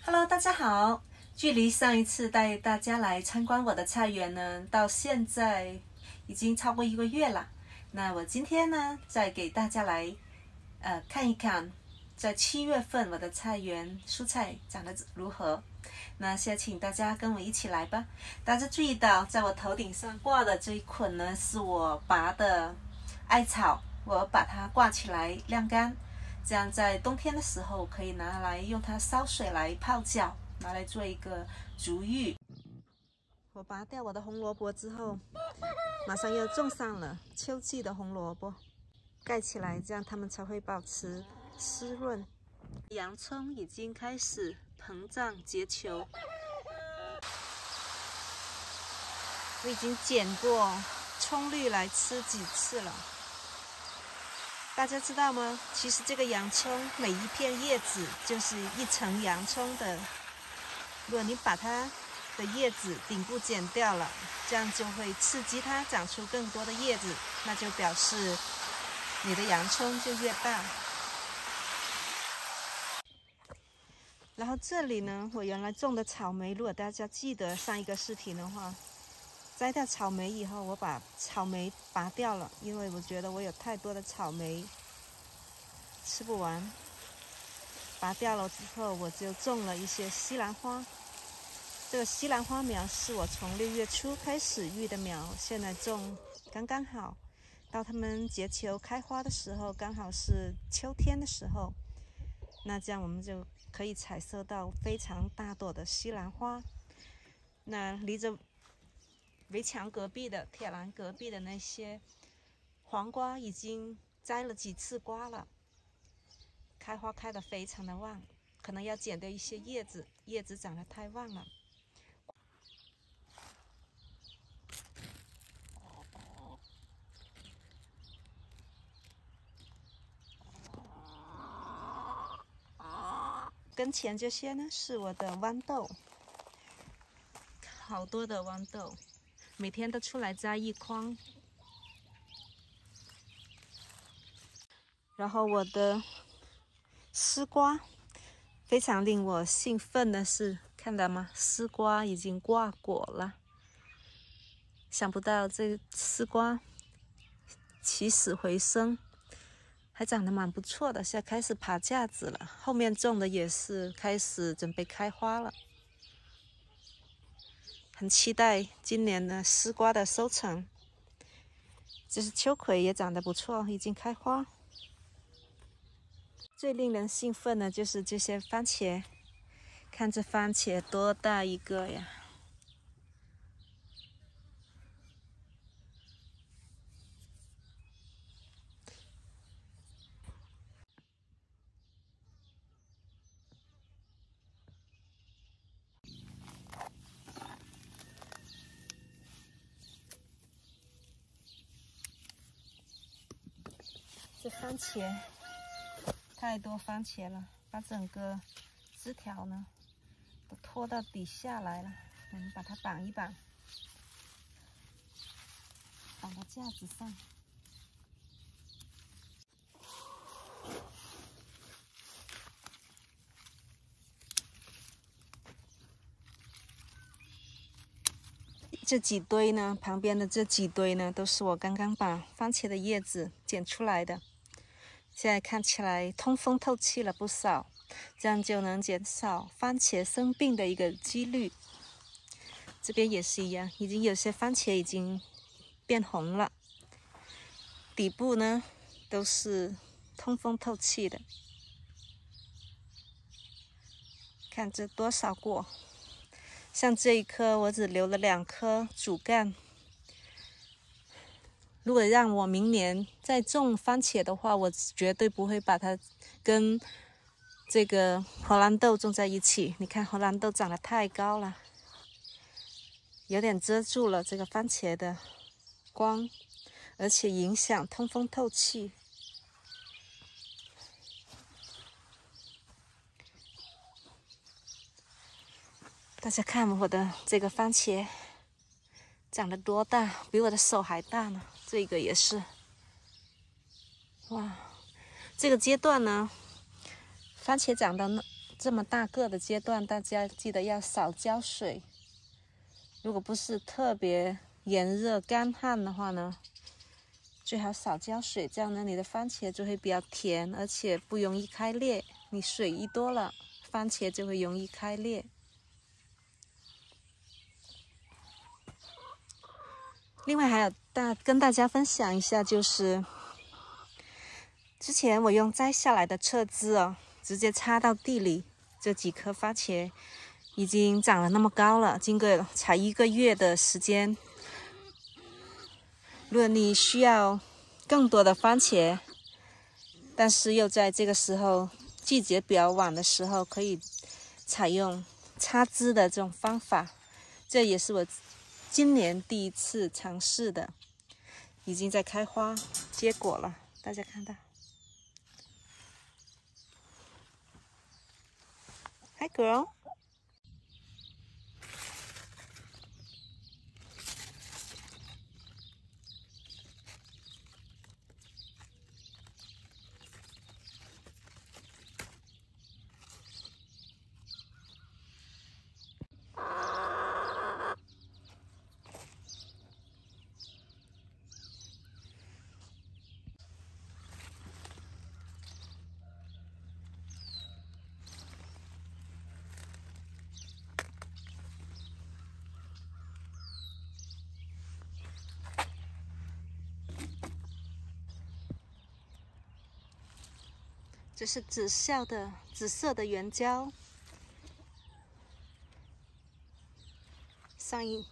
Hello， 大家好。距离上一次带大家来参观我的菜园呢，到现在已经超过1个月了。那我今天呢，再给大家来看一看，在7月份我的菜园蔬菜长得如何。那现在请大家跟我一起来吧。大家注意到，在我头顶上挂的这一捆呢，是我拔的艾草，我把它挂起来晾干。这样在冬天的时候可以拿来用它烧水来泡脚，拿来做一个足浴。我拔掉我的红萝卜之后，马上又种上了秋季的红萝卜，盖起来，这样它们才会保持湿润。洋葱已经开始膨胀结球，我已经剪过葱绿来吃几次了。大家知道吗？其实这个洋葱每一片叶子就是一层洋葱的。如果你把它的叶子顶部剪掉了，这样就会刺激它长出更多的叶子，那就表示你的洋葱就越大。然后这里呢，我原来种的草莓，如果大家记得上一个视频的话，摘掉草莓以后，我把草莓拔掉了，因为我觉得我有太多的草莓吃不完。拔掉了之后，我就种了一些西兰花。这个西兰花苗是我从6月初开始育的苗，现在种刚刚好，到它们结球开花的时候，刚好是秋天的时候。那这样我们就可以采收到非常大朵的西兰花。那离着围墙隔壁的铁栏隔壁的那些黄瓜已经摘了几次瓜了，开花开得非常的旺，可能要剪掉一些叶子，叶子长得太旺了。跟前这些呢是我的豌豆，好多的豌豆，每天都出来摘一筐。然后我的丝瓜，非常令我兴奋的是，看到吗？丝瓜已经挂果了。想不到这丝瓜起死回生，还长得蛮不错的，现在开始爬架子了。后面种的也是开始准备开花了，很期待今年的丝瓜的收成。这是秋葵也长得不错，已经开花。最令人兴奋的就是这些番茄，看这番茄多大一个呀！这番茄太多番茄了，把整个枝条呢都拖到底下来了。我们把它绑一绑，绑到架子上。这几堆呢，旁边的这几堆呢，都是我刚刚把番茄的叶子剪出来的。现在看起来通风透气了不少，这样就能减少番茄生病的一个几率。这边也是一样，已经有些番茄已经变红了，底部呢都是通风透气的。看这多少果，像这一颗我只留了2颗主干。如果让我明年再种番茄的话，我绝对不会把它跟这个荷兰豆种在一起。你看荷兰豆长得太高了，有点遮住了这个番茄的光，而且影响通风透气。大家看我的这个番茄长得多大，比我的手还大呢。这个也是，哇！这个阶段呢，番茄长到这么大个的阶段，大家记得要少浇水。如果不是特别炎热干旱的话呢，最好少浇水，这样呢，你的番茄就会比较甜，而且不容易开裂。你水一多了，番茄就会容易开裂。另外还有跟大家分享一下，就是之前我用摘下来的侧枝哦，直接插到地里，这几颗番茄已经长了那么高了，经过才1个月的时间。如果你需要更多的番茄，但是又在这个时候季节比较晚的时候，可以采用插枝的这种方法。这也是我今年第一次尝试的，已经在开花结果了，大家看到。Hi girl。这是紫色的圆椒，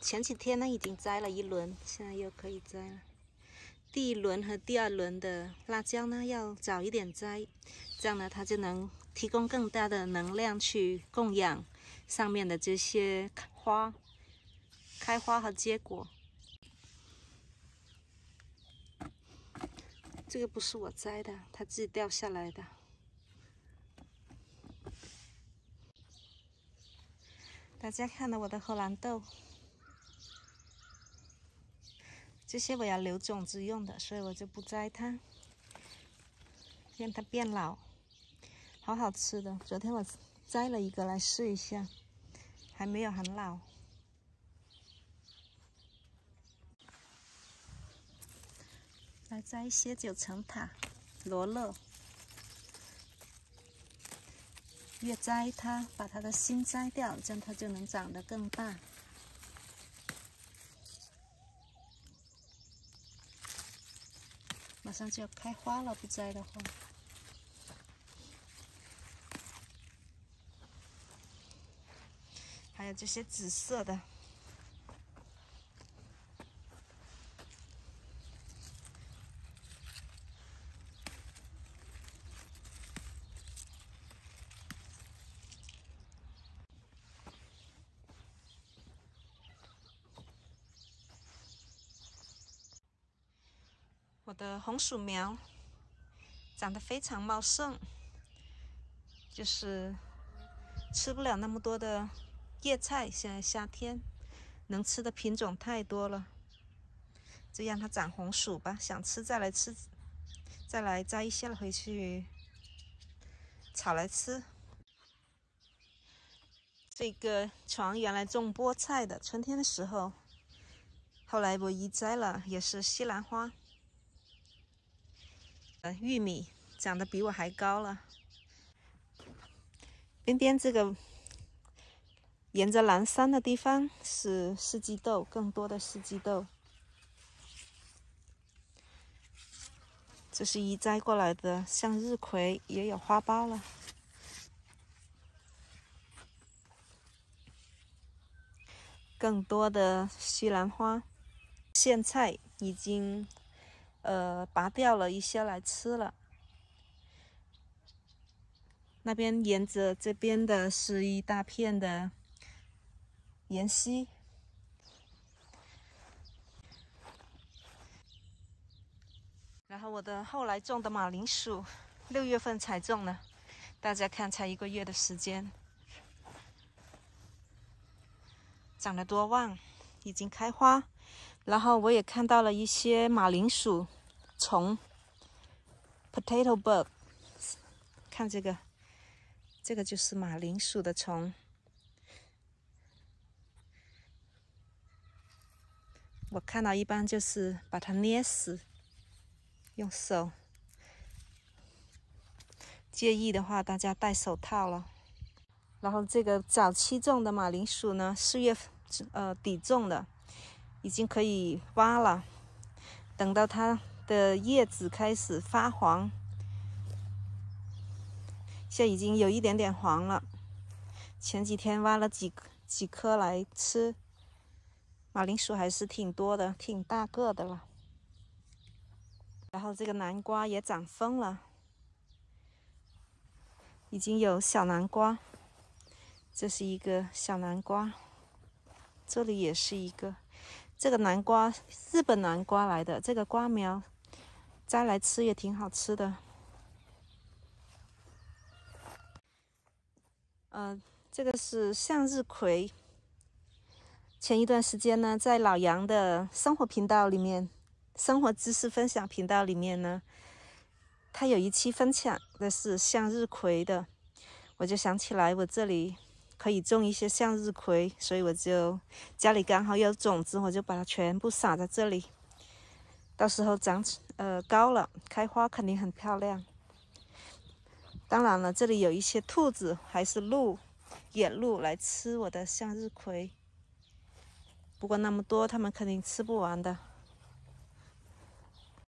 前几天呢已经摘了1轮，现在又可以摘了。第1轮和第2轮的辣椒呢要早一点摘，这样呢它就能提供更大的能量去供养上面的这些开花和结果。这个不是我摘的，它自己掉下来的。大家看到我的荷兰豆，这些我要留种子用的，所以我就不摘它，让它变老。好好吃的，昨天我摘了1个来试一下，还没有很老。来摘一些9层塔、罗勒。越摘它，把它的心摘掉，这样它就能长得更大。马上就要开花了，不摘的话。还有这些紫色的。我的红薯苗长得非常茂盛，就是吃不了那么多的叶菜。现在夏天能吃的品种太多了，就让它长红薯吧。想吃再来吃，再来摘一些回去炒来吃。这个床原来种菠菜的，春天的时候，后来我移栽了，也是西兰花。玉米长得比我还高了。边边这个沿着蓝山的地方是四季豆，更多的四季豆。这是移栽过来的向日葵，也有花苞了。更多的西兰花，苋菜已经拔掉了一些来吃了。那边沿着这边的是一大片的芫荽。然后我的后来种的马铃薯，6月份才种的，大家看才1个月的时间，长得多旺，已经开花。然后我也看到了一些马铃薯虫 ，potato bug， 看这个这个就是马铃薯的虫。我看到一般就是把它捏死，用手。介意的话，大家戴手套了。然后这个早期种的马铃薯呢，4月底种的，已经可以挖了。等到它的叶子开始发黄，现在已经有一点点黄了。前几天挖了几颗来吃，马铃薯还是挺多的，挺大个的了。然后这个南瓜也长疯了，已经有小南瓜。这是一个小南瓜，这里也是一个。这个南瓜日本南瓜来的，这个瓜苗摘来吃也挺好吃的。这个是向日葵。前一段时间呢，在老杨的生活频道里面，生活知识分享频道里面呢，他有一期分享的是向日葵的，我就想起来我这里可以种一些向日葵，所以我就家里刚好有种子，我就把它全部撒在这里。到时候长高了，开花肯定很漂亮。当然了，这里有一些兔子还是野鹿来吃我的向日葵，不过那么多，它们肯定吃不完的。